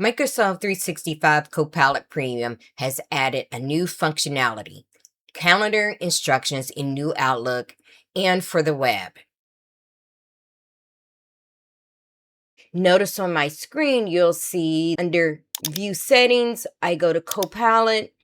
Microsoft 365 Copilot Premium has added a new functionality, calendar instructions in new Outlook and for the web. Notice on my screen, you'll see under View Settings, I go to Copilot,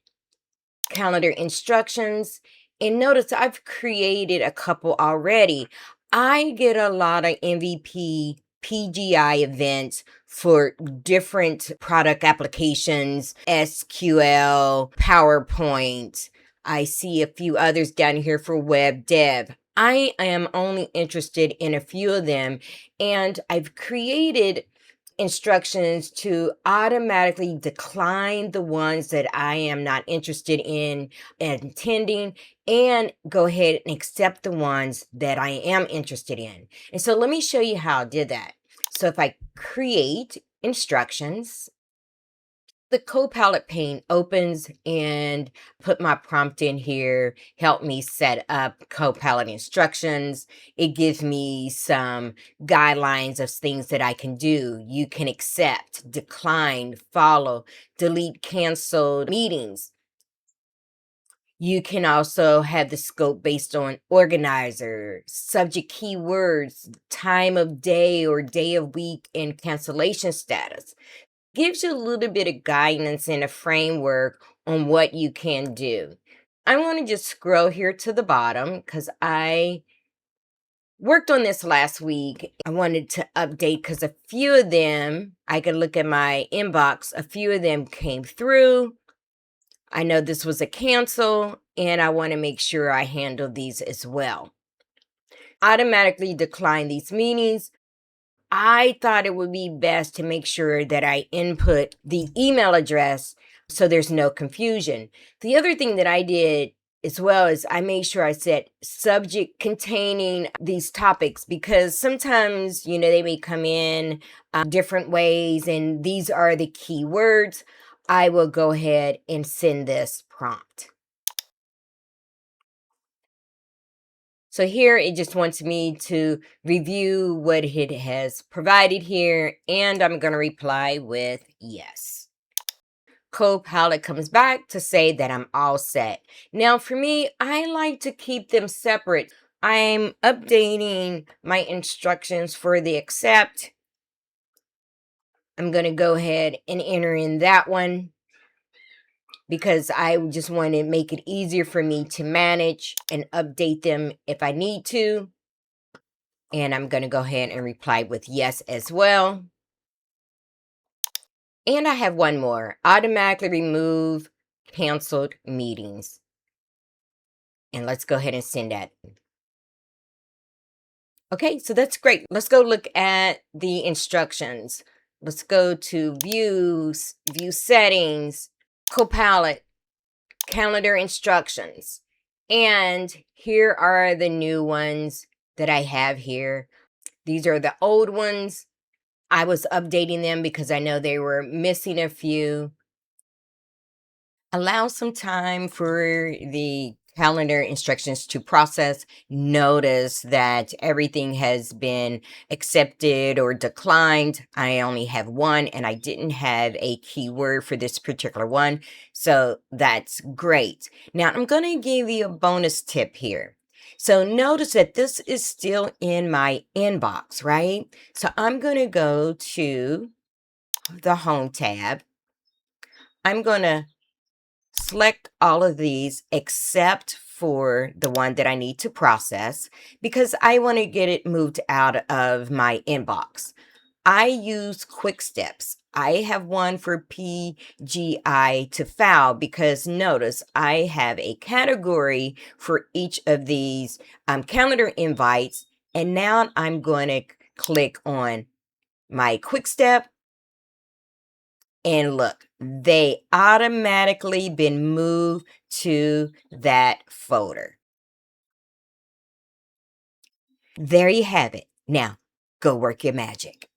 Calendar Instructions, and notice I've created a couple already. I get a lot of MVP PGI events for different product applications, SQL, PowerPoint. I see a few others down here for web dev. I am only interested in a few of them, and I've created instructions to automatically decline the ones that I am not interested in attending and go ahead and accept the ones that I am interested in. And so let me show you how I did that. So if I create instructions, the Copilot pane opens and put my prompt in here, help me set up Copilot instructions. It gives me some guidelines of things that I can do. You can accept, decline, follow, delete, cancel meetings. You can also have the scope based on organizer, subject keywords, time of day or day of week, and cancellation status. Gives you a little bit of guidance and a framework on what you can do. I want to just scroll here to the bottom because I worked on this last week. I wanted to update because a few of them, I could look at my inbox, a few of them came through. I know this was a cancel, and I want to make sure I handle these as well. Automatically decline these meetings. I thought it would be best to make sure that I input the email address so there's no confusion. The other thing that I did as well is I made sure I set subject containing these topics because sometimes, they may come in different ways and these are the key words. I will go ahead and send this prompt. So here it just wants me to review what it has provided here, and I'm going to reply with yes. Copilot comes back to say that I'm all set. Now for me, I like to keep them separate. I'm updating my instructions for the accept. I'm going to go ahead and enter in that one, because I just want to make it easier for me to manage and update them if I need to. And I'm going to go ahead and reply with yes as well. And I have one more, automatically remove canceled meetings. And let's go ahead and send that. Okay, so that's great. Let's go look at the instructions. Let's go to views, view settings, Copilot, calendar instructions. And here are the new ones that I have here. These are the old ones. I was updating them because I know they were missing a few. Allow some time for the calendar instructions to process. Notice that everything has been accepted or declined. I only have one and I didn't have a keyword for this particular one. So that's great. Now I'm going to give you a bonus tip here. So notice that this is still in my inbox, right? So I'm going to go to the Home tab. I'm going to select all of these except for the one that I need to process because I want to get it moved out of my inbox. I use quick steps. I have one for PGI to file because notice I have a category for each of these calendar invites. And now I'm going to click on my quick step. And look, they automatically been moved to that folder. There you have it. Now, go work your magic.